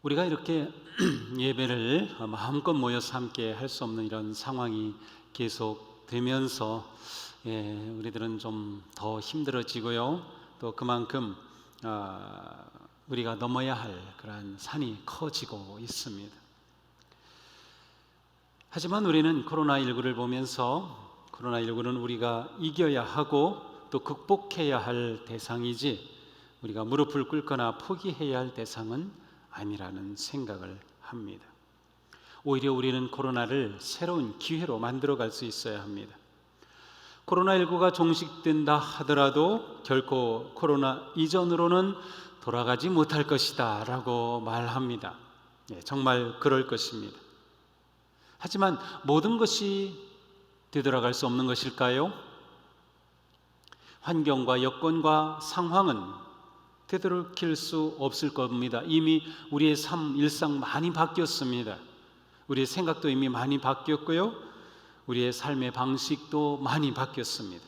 우리가 이렇게 예배를 마음껏 모여서 함께 할 수 없는 이런 상황이 계속되면서 우리들은 좀 더 힘들어지고요. 또 그만큼 우리가 넘어야 할 그러한 산이 커지고 있습니다. 하지만 우리는 코로나19를 보면서 코로나19는 우리가 이겨야 하고 또 극복해야 할 대상이지 우리가 무릎을 꿇거나 포기해야 할 대상은 아니라는 생각을 합니다. 오히려 우리는 코로나를 새로운 기회로 만들어갈 수 있어야 합니다. 코로나19가 종식된다 하더라도 결코 코로나 이전으로는 돌아가지 못할 것이다 라고 말합니다. 정말 그럴 것입니다. 하지만 모든 것이 되돌아갈 수 없는 것일까요? 환경과 여건과 상황은 되돌이킬 수 없을 겁니다. 이미 우리의 일상 많이 바뀌었습니다. 우리의 생각도 이미 많이 바뀌었고요. 우리의 삶의 방식도 많이 바뀌었습니다.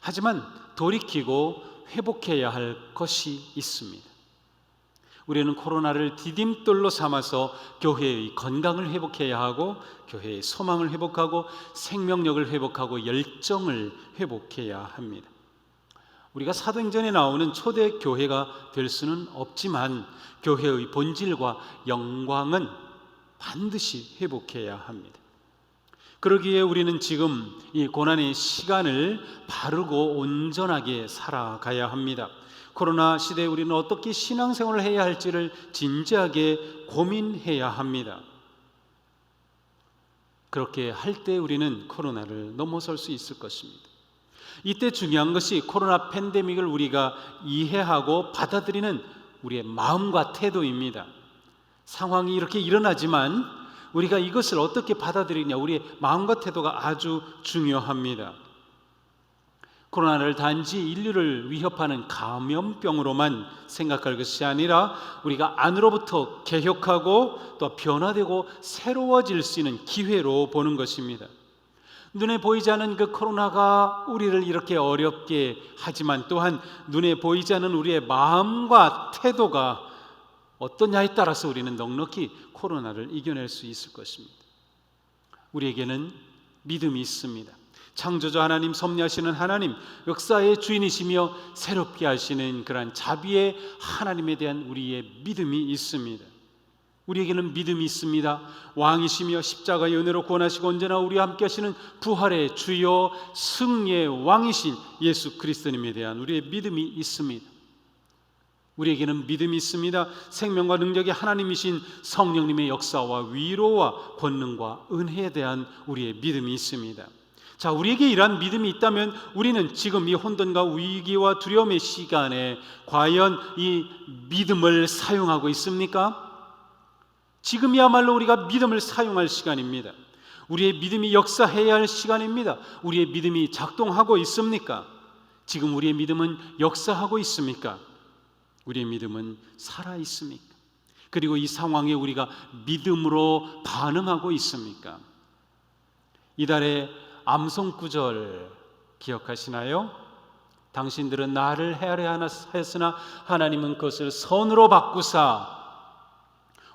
하지만 돌이키고 회복해야 할 것이 있습니다. 우리는 코로나를 디딤돌로 삼아서 교회의 건강을 회복해야 하고 교회의 소망을 회복하고 생명력을 회복하고 열정을 회복해야 합니다. 우리가 사도행전에 나오는 초대 교회가 될 수는 없지만 교회의 본질과 영광은 반드시 회복해야 합니다. 그러기에 우리는 지금 이 고난의 시간을 바르고 온전하게 살아가야 합니다. 코로나 시대에 우리는 어떻게 신앙생활을 해야 할지를 진지하게 고민해야 합니다. 그렇게 할 때 우리는 코로나를 넘어설 수 있을 것입니다. 이때 중요한 것이 코로나 팬데믹을 우리가 이해하고 받아들이는 우리의 마음과 태도입니다. 상황이 이렇게 일어나지만 우리가 이것을 어떻게 받아들이냐, 우리의 마음과 태도가 아주 중요합니다. 코로나를 단지 인류를 위협하는 감염병으로만 생각할 것이 아니라 우리가 안으로부터 개혁하고 또 변화되고 새로워질 수 있는 기회로 보는 것입니다. 눈에 보이지 않는 그 코로나가 우리를 이렇게 어렵게 하지만 또한 눈에 보이지 않는 우리의 마음과 태도가 어떠냐에 따라서 우리는 넉넉히 코로나를 이겨낼 수 있을 것입니다. 우리에게는 믿음이 있습니다. 창조주 하나님, 섭리하시는 하나님, 역사의 주인이시며 새롭게 하시는 그러한 자비의 하나님에 대한 우리의 믿음이 있습니다. 우리에게는 믿음이 있습니다. 왕이시며 십자가의 은혜로 구원하시고 언제나 우리와 함께 하시는 부활의 주여 승리의 왕이신 예수 그리스도님에 대한 우리의 믿음이 있습니다. 우리에게는 믿음이 있습니다. 생명과 능력의 하나님이신 성령님의 역사와 위로와 권능과 은혜에 대한 우리의 믿음이 있습니다. 자, 우리에게 이러한 믿음이 있다면 우리는 지금 이 혼돈과 위기와 두려움의 시간에 과연 이 믿음을 사용하고 있습니까? 지금이야말로 우리가 믿음을 사용할 시간입니다. 우리의 믿음이 역사해야 할 시간입니다. 우리의 믿음이 작동하고 있습니까? 지금 우리의 믿음은 역사하고 있습니까? 우리의 믿음은 살아 있습니까? 그리고 이 상황에 우리가 믿음으로 반응하고 있습니까? 이달의 암송 구절 기억하시나요? 당신들은 나를 헤아려 하였으나 하나님은 그것을 선으로 바꾸사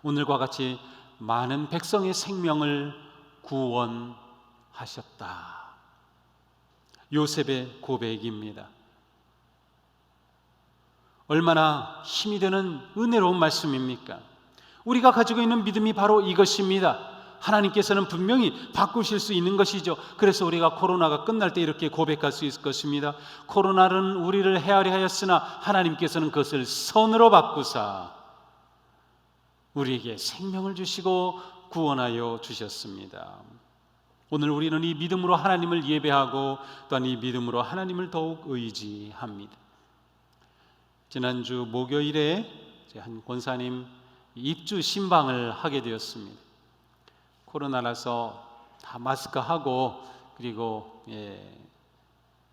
오늘과 같이 많은 백성의 생명을 구원하셨다. 요셉의 고백입니다. 얼마나 힘이 되는 은혜로운 말씀입니까? 우리가 가지고 있는 믿음이 바로 이것입니다. 하나님께서는 분명히 바꾸실 수 있는 것이죠. 그래서 우리가 코로나가 끝날 때 이렇게 고백할 수 있을 것입니다. 코로나는 우리를 헤아려 하였으나 하나님께서는 그것을 선으로 바꾸사 우리에게 생명을 주시고 구원하여 주셨습니다. 오늘 우리는 이 믿음으로 하나님을 예배하고 또한 이 믿음으로 하나님을 더욱 의지합니다. 지난주 목요일에 한 권사님 입주 신방을 하게 되었습니다. 코로나라서 다 마스크하고 그리고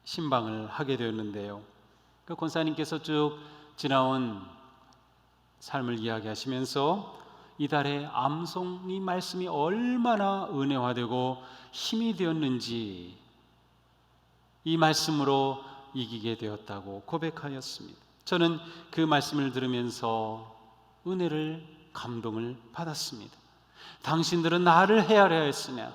신방을 하게 되었는데요. 그 권사님께서 쭉 지나온 삶을 이야기하시면서 이달의 암송 이 말씀이 얼마나 은혜화되고 힘이 되었는지 이 말씀으로 이기게 되었다고 고백하였습니다. 저는 그 말씀을 들으면서 은혜를 감동을 받았습니다. 당신들은 나를 헤아려 했으나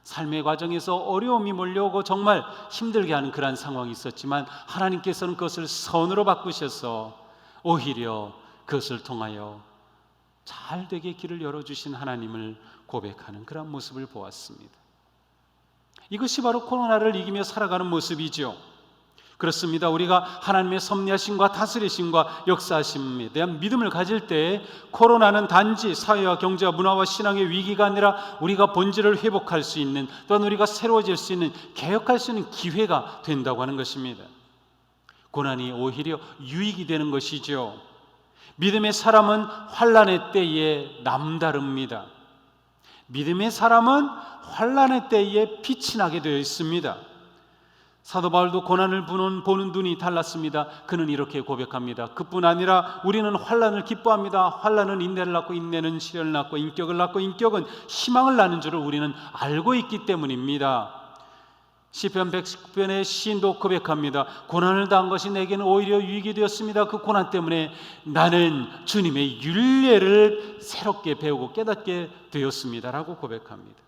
삶의 과정에서 어려움이 몰려오고 정말 힘들게 하는 그러한 상황이 있었지만 하나님께서는 그것을 선으로 바꾸셔서 오히려 그것을 통하여 잘 되게 길을 열어주신 하나님을 고백하는 그런 모습을 보았습니다. 이것이 바로 코로나를 이기며 살아가는 모습이죠. 그렇습니다. 우리가 하나님의 섭리하심과 다스리심과 역사하심에 대한 믿음을 가질 때 코로나는 단지 사회와 경제와 문화와 신앙의 위기가 아니라 우리가 본질을 회복할 수 있는, 또한 우리가 새로워질 수 있는, 개혁할 수 있는 기회가 된다고 하는 것입니다. 고난이 오히려 유익이 되는 것이죠. 믿음의 사람은 환난의 때에 남다릅니다. 믿음의 사람은 환난의 때에 빛이 나게 되어 있습니다. 사도 바울도 고난을 보는 눈이 달랐습니다. 그는 이렇게 고백합니다. 그뿐 아니라 우리는 환난을 기뻐합니다. 환난은 인내를 낳고 인내는 시련을 낳고 인격을 낳고 인격은 희망을 낳는 줄을 우리는 알고 있기 때문입니다. 시편 119편의 시인도 고백합니다. 고난을 당한 것이 내게는 오히려 유익이 되었습니다. 그 고난 때문에 나는 주님의 율례를 새롭게 배우고 깨닫게 되었습니다라고 고백합니다.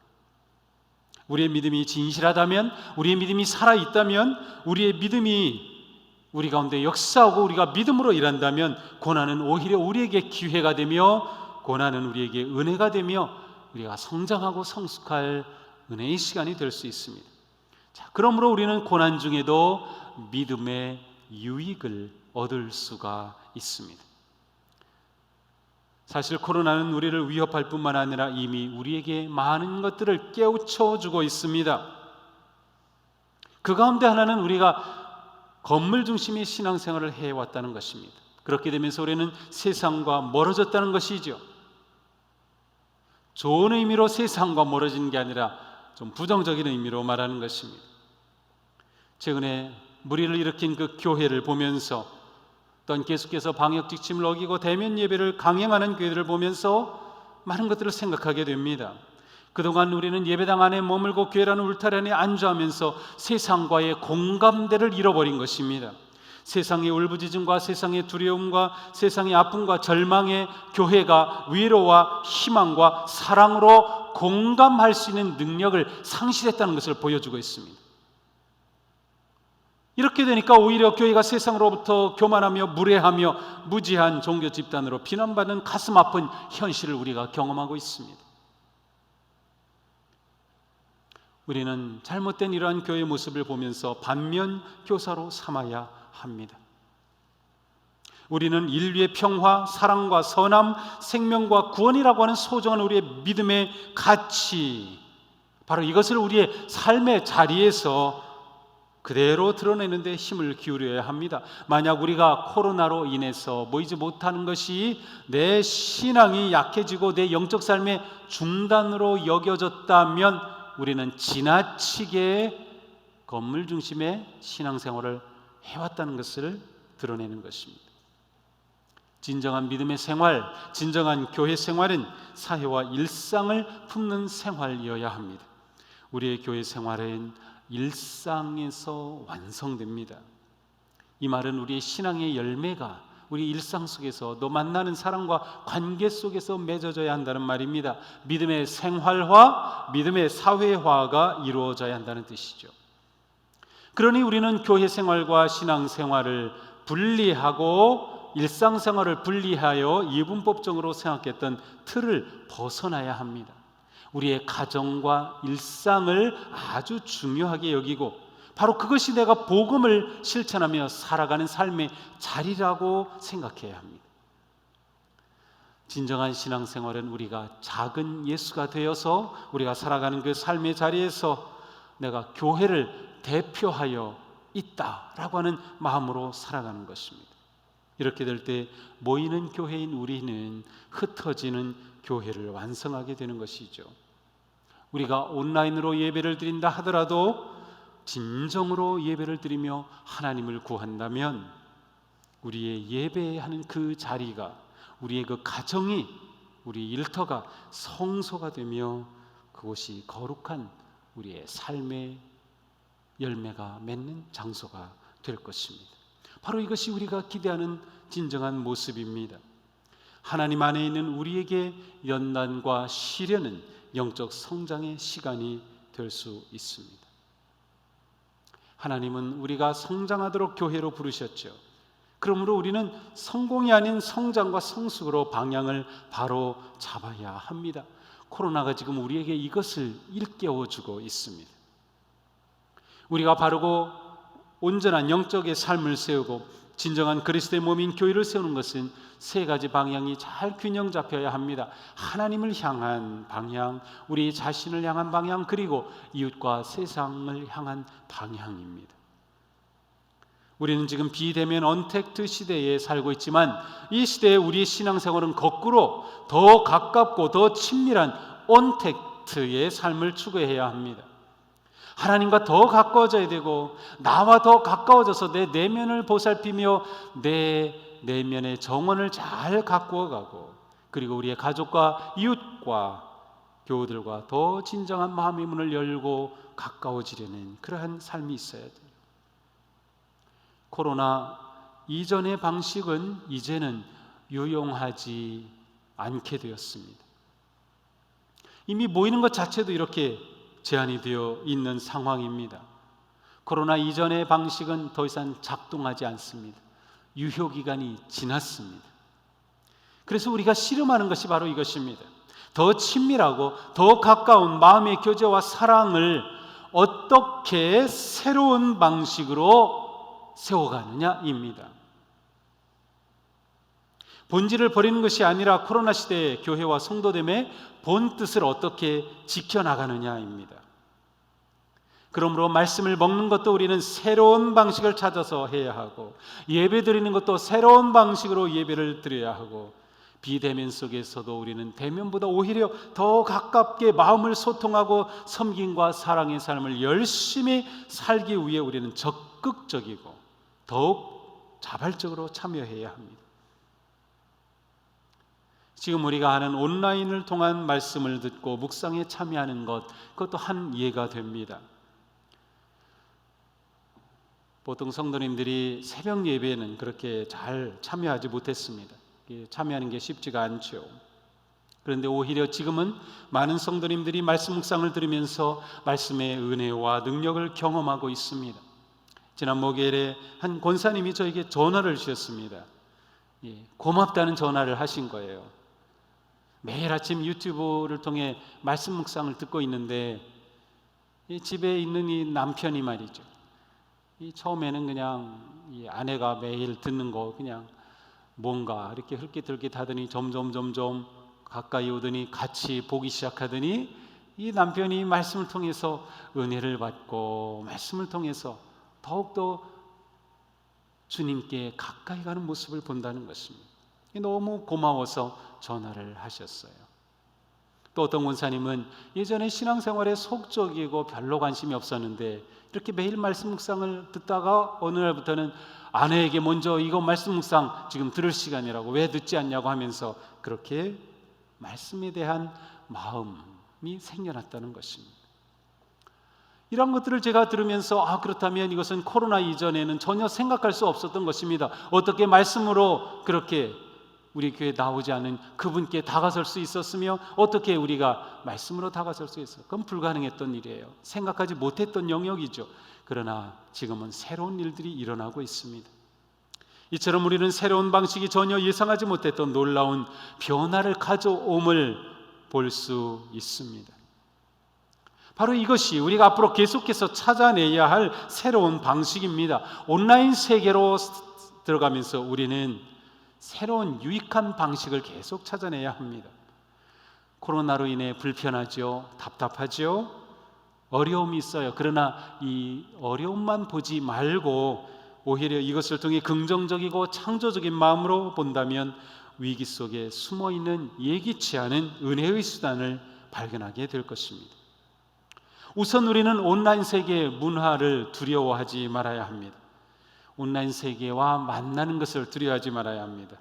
우리의 믿음이 진실하다면, 우리의 믿음이 살아있다면, 우리의 믿음이 우리 가운데 역사하고 우리가 믿음으로 일한다면 고난은 오히려 우리에게 기회가 되며, 고난은 우리에게 은혜가 되며 우리가 성장하고 성숙할 은혜의 시간이 될 수 있습니다. 자, 그러므로 우리는 고난 중에도 믿음의 유익을 얻을 수가 있습니다. 사실 코로나는 우리를 위협할 뿐만 아니라 이미 우리에게 많은 것들을 깨우쳐주고 있습니다. 그 가운데 하나는 우리가 건물 중심의 신앙생활을 해왔다는 것입니다. 그렇게 되면서 우리는 세상과 멀어졌다는 것이죠. 좋은 의미로 세상과 멀어진 게 아니라 좀 부정적인 의미로 말하는 것입니다. 최근에 무리를 일으킨 그 교회를 보면서, 또한 계속해서 방역 지침을 어기고 대면 예배를 강행하는 교회들을 보면서 많은 것들을 생각하게 됩니다. 그동안 우리는 예배당 안에 머물고 교회라는 울타리 안에 안주하면서 세상과의 공감대를 잃어버린 것입니다. 세상의 울부짖음과 세상의 두려움과 세상의 아픔과 절망에 교회가 위로와 희망과 사랑으로 공감할 수 있는 능력을 상실했다는 것을 보여주고 있습니다. 이렇게 되니까 오히려 교회가 세상으로부터 교만하며 무례하며 무지한 종교 집단으로 비난받는 가슴 아픈 현실을 우리가 경험하고 있습니다. 우리는 잘못된 이러한 교회의 모습을 보면서 반면 교사로 삼아야 합니다. 우리는 인류의 평화, 사랑과 선함, 생명과 구원이라고 하는 소중한 우리의 믿음의 가치, 바로 이것을 우리의 삶의 자리에서 그대로 드러내는 데 힘을 기울여야 합니다. 만약 우리가 코로나로 인해서 모이지 못하는 것이 내 신앙이 약해지고 내 영적 삶의 중단으로 여겨졌다면 우리는 지나치게 건물 중심의 신앙생활을 해왔다는 것을 드러내는 것입니다. 진정한 믿음의 생활, 진정한 교회 생활은 사회와 일상을 품는 생활이어야 합니다. 우리의 교회 생활은 일상에서 완성됩니다. 이 말은 우리의 신앙의 열매가 우리 일상 속에서 너 만나는 사람과 관계 속에서 맺어져야 한다는 말입니다. 믿음의 생활화, 믿음의 사회화가 이루어져야 한다는 뜻이죠. 그러니 우리는 교회 생활과 신앙 생활을 분리하고 일상생활을 분리하여 이분법적으로 생각했던 틀을 벗어나야 합니다. 우리의 가정과 일상을 아주 중요하게 여기고 바로 그것이 내가 복음을 실천하며 살아가는 삶의 자리라고 생각해야 합니다. 진정한 신앙생활은 우리가 작은 예수가 되어서 우리가 살아가는 그 삶의 자리에서 내가 교회를 대표하여 있다라고 하는 마음으로 살아가는 것입니다. 이렇게 될 때 모이는 교회인 우리는 흩어지는 교회를 완성하게 되는 것이죠. 우리가 온라인으로 예배를 드린다 하더라도 진정으로 예배를 드리며 하나님을 구한다면 우리의 예배하는 그 자리가, 우리의 그 가정이, 우리 일터가 성소가 되며 그곳이 거룩한 우리의 삶의 열매가 맺는 장소가 될 것입니다. 바로 이것이 우리가 기대하는 진정한 모습입니다. 하나님 안에 있는 우리에게 연단과 시련은 영적 성장의 시간이 될 수 있습니다. 하나님은 우리가 성장하도록 교회로 부르셨죠. 그러므로 우리는 성공이 아닌 성장과 성숙으로 방향을 바로 잡아야 합니다. 코로나가 지금 우리에게 이것을 일깨워주고 있습니다. 우리가 바르고 온전한 영적의 삶을 세우고 진정한 그리스도의 몸인 교회를 세우는 것은 세 가지 방향이 잘 균형 잡혀야 합니다. 하나님을 향한 방향, 우리 자신을 향한 방향, 그리고 이웃과 세상을 향한 방향입니다. 우리는 지금 비대면 언택트 시대에 살고 있지만 이 시대에 우리의 신앙생활은 거꾸로 더 가깝고 더 친밀한 언택트의 삶을 추구해야 합니다. 하나님과 더 가까워져야 되고 나와 더 가까워져서 내 내면을 보살피며 내 내면의 정원을 잘 가꾸어가고 그리고 우리의 가족과 이웃과 교우들과 더 진정한 마음의 문을 열고 가까워지려는 그러한 삶이 있어야 돼요. 코로나 이전의 방식은 이제는 유용하지 않게 되었습니다. 이미 모이는 것 자체도 이렇게 제한이 되어 있는 상황입니다. 코로나 이전의 방식은 더 이상 작동하지 않습니다. 유효기간이 지났습니다. 그래서 우리가 씨름하는 것이 바로 이것입니다. 더 친밀하고 더 가까운 마음의 교제와 사랑을 어떻게 새로운 방식으로 세워가느냐입니다. 본질을 버리는 것이 아니라 코로나 시대의 교회와 성도됨의 본 뜻을 어떻게 지켜나가느냐입니다. 그러므로 말씀을 먹는 것도 우리는 새로운 방식을 찾아서 해야 하고 예배 드리는 것도 새로운 방식으로 예배를 드려야 하고 비대면 속에서도 우리는 대면보다 오히려 더 가깝게 마음을 소통하고 섬김과 사랑의 삶을 열심히 살기 위해 우리는 적극적이고 더욱 자발적으로 참여해야 합니다. 지금 우리가 하는 온라인을 통한 말씀을 듣고 묵상에 참여하는 것, 그것도 한 예가 됩니다. 보통 성도님들이 새벽 예배에는 그렇게 잘 참여하지 못했습니다. 참여하는 게 쉽지가 않죠. 그런데 오히려 지금은 많은 성도님들이 말씀 묵상을 들으면서 말씀의 은혜와 능력을 경험하고 있습니다. 지난 목요일에 한 권사님이 저에게 전화를 주셨습니다. 고맙다는 전화를 하신 거예요. 매일 아침 유튜브를 통해 말씀 묵상을 듣고 있는데 집에 있는 이 남편이 말이죠. 처음에는 그냥 이 아내가 매일 듣는 거 그냥 뭔가 이렇게 흘깃흘깃 하더니 점점 가까이 오더니 같이 보기 시작하더니 이 남편이 말씀을 통해서 은혜를 받고 말씀을 통해서 더욱더 주님께 가까이 가는 모습을 본다는 것입니다. 너무 고마워서 전화를 하셨어요. 또 어떤 권사님은 예전에 신앙생활에 속적이고 별로 관심이 없었는데 이렇게 매일 말씀 묵상을 듣다가 어느 날부터는 아내에게 먼저 이거 말씀 묵상 지금 들을 시간이라고 왜 듣지 않냐고 하면서 그렇게 말씀에 대한 마음이 생겨났다는 것입니다. 이런 것들을 제가 들으면서 그렇다면 이것은 코로나 이전에는 전혀 생각할 수 없었던 것입니다. 어떻게 말씀으로 그렇게 우리 교회에 나오지 않은 그분께 다가설 수 있었으며 어떻게 우리가 말씀으로 다가설 수 있었어요? 그건 불가능했던 일이에요. 생각하지 못했던 영역이죠. 그러나 지금은 새로운 일들이 일어나고 있습니다. 이처럼 우리는 새로운 방식이 전혀 예상하지 못했던 놀라운 변화를 가져옴을 볼 수 있습니다. 바로 이것이 우리가 앞으로 계속해서 찾아내야 할 새로운 방식입니다. 온라인 세계로 들어가면서 우리는 새로운 유익한 방식을 계속 찾아내야 합니다. 코로나로 인해 불편하죠, 답답하죠, 어려움이 있어요. 그러나 이 어려움만 보지 말고 오히려 이것을 통해 긍정적이고 창조적인 마음으로 본다면 위기 속에 숨어있는 예기치 않은 은혜의 수단을 발견하게 될 것입니다. 우선 우리는 온라인 세계의 문화를 두려워하지 말아야 합니다. 온라인 세계와 만나는 것을 두려워하지 말아야 합니다.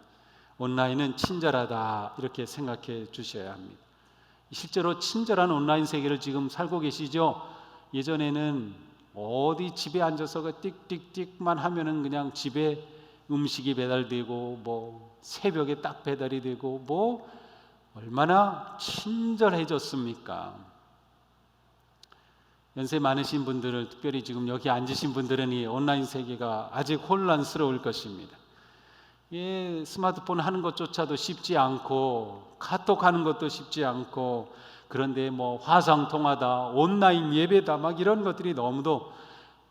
온라인은 친절하다 이렇게 생각해 주셔야 합니다. 실제로 친절한 온라인 세계를 지금 살고 계시죠? 예전에는 어디 집에 앉아서 띡띡띡만 하면은 그냥 집에 음식이 배달되고 뭐 새벽에 딱 배달이 되고 뭐 얼마나 친절해졌습니까? 연세 많으신 분들을, 특별히 지금 여기 앉으신 분들은 이 온라인 세계가 아직 혼란스러울 것입니다. 예, 스마트폰 하는 것조차도 쉽지 않고 카톡 하는 것도 쉽지 않고, 그런데 뭐 화상 통화다, 온라인 예배다, 막 이런 것들이 너무도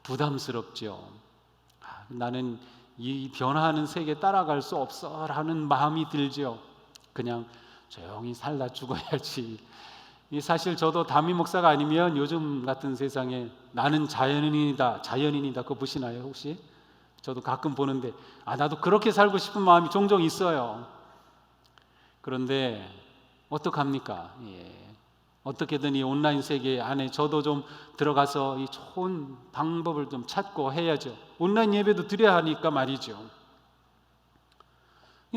부담스럽죠. 나는 이 변화하는 세계에 따라갈 수 없어라는 마음이 들죠. 그냥 조용히 살다 죽어야지. 사실 저도 담임 목사가 아니면 요즘 같은 세상에 나는 자연인이다 그거 보시나요 혹시? 저도 가끔 보는데 나도 그렇게 살고 싶은 마음이 종종 있어요. 그런데 어떡합니까? 어떻게든 이 온라인 세계 안에 저도 좀 들어가서 이 좋은 방법을 좀 찾고 해야죠. 온라인 예배도 드려야 하니까 말이죠.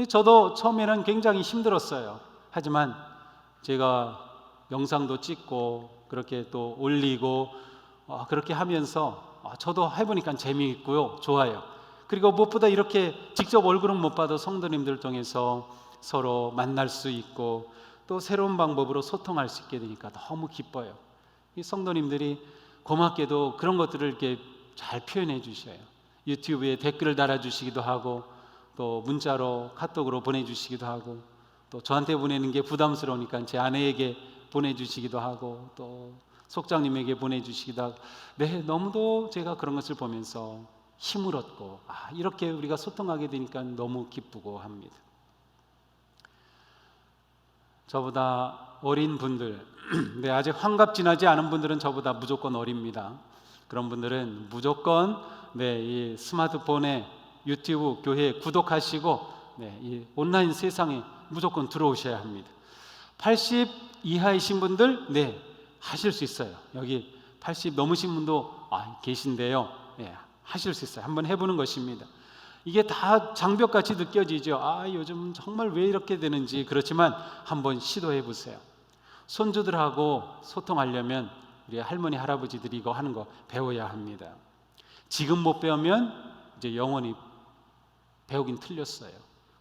저도 처음에는 굉장히 힘들었어요. 하지만 제가 영상도 찍고 그렇게 또 올리고 그렇게 하면서 저도 해보니까 재미있고요, 좋아요. 그리고 무엇보다 이렇게 직접 얼굴은 못 봐도 성도님들 통해서 서로 만날 수 있고 또 새로운 방법으로 소통할 수 있게 되니까 너무 기뻐요. 이 성도님들이 고맙게도 그런 것들을 이렇게 잘 표현해 주셔요. 유튜브에 댓글을 달아주시기도 하고 또 문자로 카톡으로 보내주시기도 하고 또 저한테 보내는 게 부담스러우니까 제 아내에게 보내주시기도 하고 또 속장님에게 보내주시기도 하고, 네, 너무도 제가 그런 것을 보면서 힘을 얻고 이렇게 우리가 소통하게 되니까 너무 기쁘고 합니다. 저보다 어린 분들, 네, 아직 환갑 지나지 않은 분들은 저보다 무조건 어립니다. 그런 분들은 무조건 이 스마트폰에 유튜브 교회 구독하시고 이 온라인 세상에 무조건 들어오셔야 합니다. 80 이하이신 분들 하실 수 있어요. 여기 80 넘으신 분도 계신데요. 하실 수 있어요. 한번 해보는 것입니다. 이게 다 장벽같이 느껴지죠. 요즘 정말 왜 이렇게 되는지. 그렇지만 한번 시도해 보세요. 손주들하고 소통하려면 우리 할머니 할아버지들이 이거 하는 거 배워야 합니다. 지금 못 배우면 이제 영원히 배우긴 틀렸어요.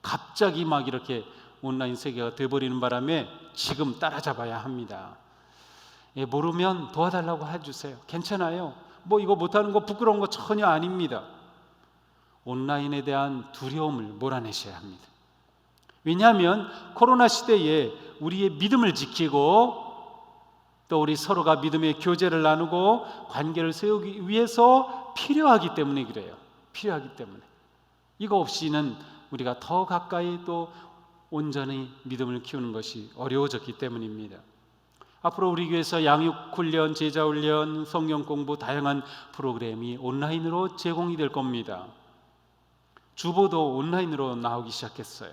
갑자기 막 이렇게 온라인 세계가 돼버리는 바람에 지금 따라잡아야 합니다. 모르면 도와달라고 해주세요. 괜찮아요. 뭐 이거 못하는 거 부끄러운 거 전혀 아닙니다. 온라인에 대한 두려움을 몰아내셔야 합니다. 왜냐하면 코로나 시대에 우리의 믿음을 지키고 또 우리 서로가 믿음의 교제를 나누고 관계를 세우기 위해서 필요하기 때문에 그래요. 필요하기 때문에. 이거 없이는 우리가 더 가까이 또 온전히 믿음을 키우는 것이 어려워졌기 때문입니다. 앞으로 우리 교회에서 양육훈련, 제자훈련, 성경공부 다양한 프로그램이 온라인으로 제공이 될 겁니다. 주보도 온라인으로 나오기 시작했어요.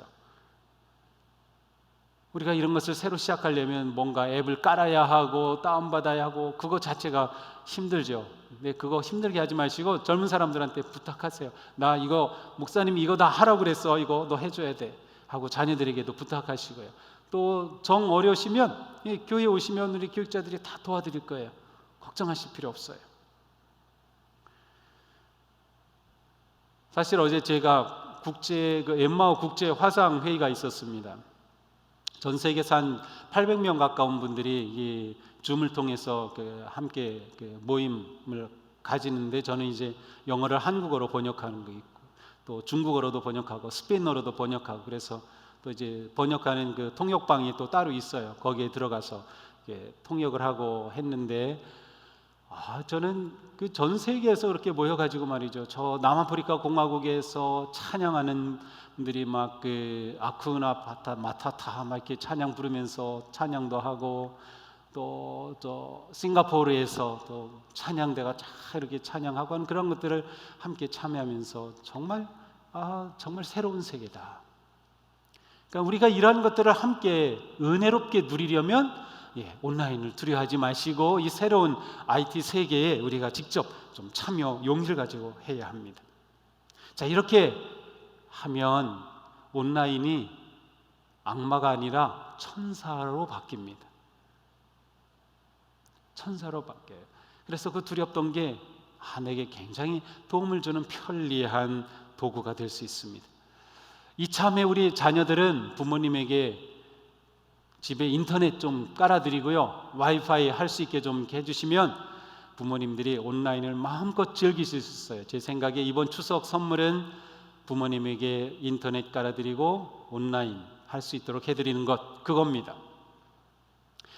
우리가 이런 것을 새로 시작하려면 뭔가 앱을 깔아야 하고 다운받아야 하고 그거 자체가 힘들죠. 근데 그거 힘들게 하지 마시고 젊은 사람들한테 부탁하세요. 나 이거 목사님이 이거 다 하라고 그랬어. 이거 너 해줘야 돼 하고 자녀들에게도 부탁하시고요. 또 정 어려우시면 교회 오시면 우리 교육자들이 다 도와드릴 거예요. 걱정하실 필요 없어요. 사실 어제 제가 엠마오 국제 화상 회의가 있었습니다. 전 세계에서 한 800명 가까운 분들이 이 줌을 통해서 함께 모임을 가지는데, 저는 이제 영어를 한국어로 번역하는 거 있고 또 중국어로도 번역하고 스페인어로도 번역하고, 그래서 또 이제 번역하는 그 통역방이 또 따로 있어요. 거기에 들어가서 통역을 하고 했는데 저는 그 전 세계에서 그렇게 모여가지고 말이죠. 저 남아프리카 공화국에서 찬양하는 분들이 막 아쿠나 마타타 막 이렇게 찬양 부르면서 찬양도 하고, 또 싱가포르에서 또 찬양대가 쫙 이렇게 찬양하고 하는 그런 것들을 함께 참여하면서 정말 새로운 세계다. 그러니까 우리가 이런 것들을 함께 은혜롭게 누리려면 온라인을 두려워하지 마시고 이 새로운 IT 세계에 우리가 직접 좀 참여 용기를 가지고 해야 합니다. 자, 이렇게 하면 온라인이 악마가 아니라 천사로 바뀝니다. 천사로 바뀌어요. 그래서 그 두렵던 게 내게 굉장히 도움을 주는 편리한 도구가 될 수 있습니다. 이참에 우리 자녀들은 부모님에게 집에 인터넷 좀 깔아드리고요, 와이파이 할 수 있게 좀 해주시면 부모님들이 온라인을 마음껏 즐기실 수 있어요. 제 생각에 이번 추석 선물은 부모님에게 인터넷 깔아드리고 온라인 할 수 있도록 해드리는 것, 그겁니다.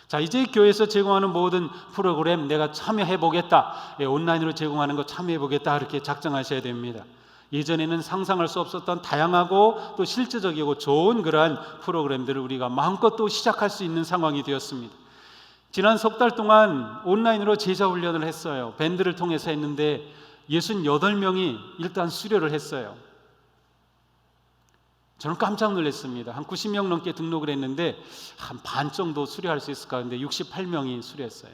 자, 이제 교회에서 제공하는 모든 프로그램 내가 참여해보겠다, 온라인으로 제공하는 거 참여해보겠다, 이렇게 작정하셔야 됩니다. 예전에는 상상할 수 없었던 다양하고 또 실제적이고 좋은 그러한 프로그램들을 우리가 마음껏 또 시작할 수 있는 상황이 되었습니다. 지난 석 달 동안 온라인으로 제자훈련을 했어요. 밴드를 통해서 했는데 68명이 일단 수료를 했어요. 저는 깜짝 놀랐습니다. 한 90명 넘게 등록을 했는데 한 반 정도 수료할 수 있을까 하는데 68명이 수료했어요.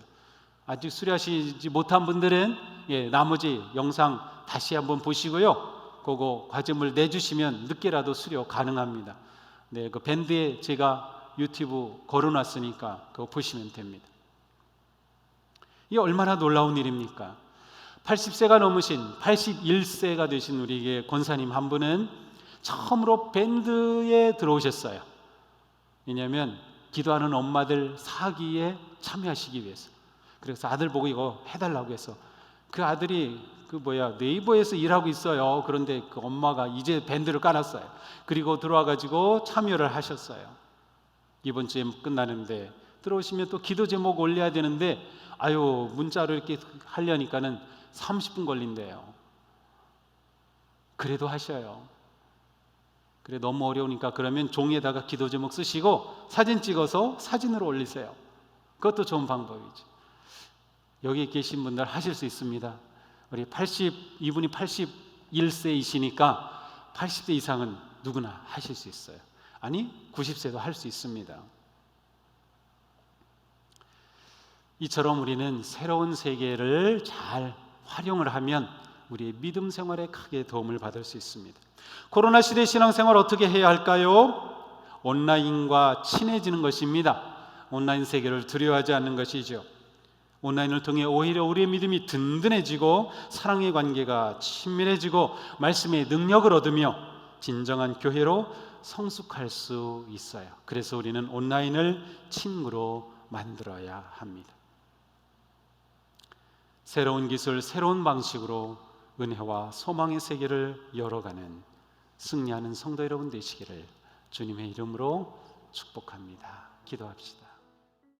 아직 수료하시지 못한 분들은 나머지 영상 다시 한번 보시고요, 그거 과점을 내주시면 늦게라도 수료 가능합니다. 네, 그 밴드에 제가 유튜브 걸어놨으니까 그거 보시면 됩니다. 이게 얼마나 놀라운 일입니까? 80세가 넘으신 81세가 되신 우리 권사님 한 분은 처음으로 밴드에 들어오셨어요. 왜냐하면 기도하는 엄마들 사기에 참여하시기 위해서. 그래서 아들 보고 이거 해달라고 해서 그 아들이 네이버에서 일하고 있어요. 그런데 그 엄마가 이제 밴드를 깔았어요. 그리고 들어와가지고 참여를 하셨어요. 이번 주에 끝나는데 들어오시면 또 기도 제목 올려야 되는데 문자로 이렇게 하려니까는 30분 걸린대요. 그래도 하셔요. 그래, 너무 어려우니까 그러면 종이에다가 기도 제목 쓰시고 사진 찍어서 사진으로 올리세요. 그것도 좋은 방법이죠. 여기 계신 분들 하실 수 있습니다. 이분이 81세이시니까 80세 이상은 누구나 하실 수 있어요. 아니 90세도 할 수 있습니다. 이처럼 우리는 새로운 세계를 잘 활용을 하면 우리의 믿음 생활에 크게 도움을 받을 수 있습니다. 코로나 시대 신앙생활 어떻게 해야 할까요? 온라인과 친해지는 것입니다. 온라인 세계를 두려워하지 않는 것이죠. 온라인을 통해 오히려 우리의 믿음이 든든해지고 사랑의 관계가 친밀해지고 말씀의 능력을 얻으며 진정한 교회로 성숙할 수 있어요. 그래서 우리는 온라인을 친구로 만들어야 합니다. 새로운 기술, 새로운 방식으로 은혜와 소망의 세계를 열어가는 승리하는 성도 여러분 되시기를 주님의 이름으로 축복합니다. 기도합시다.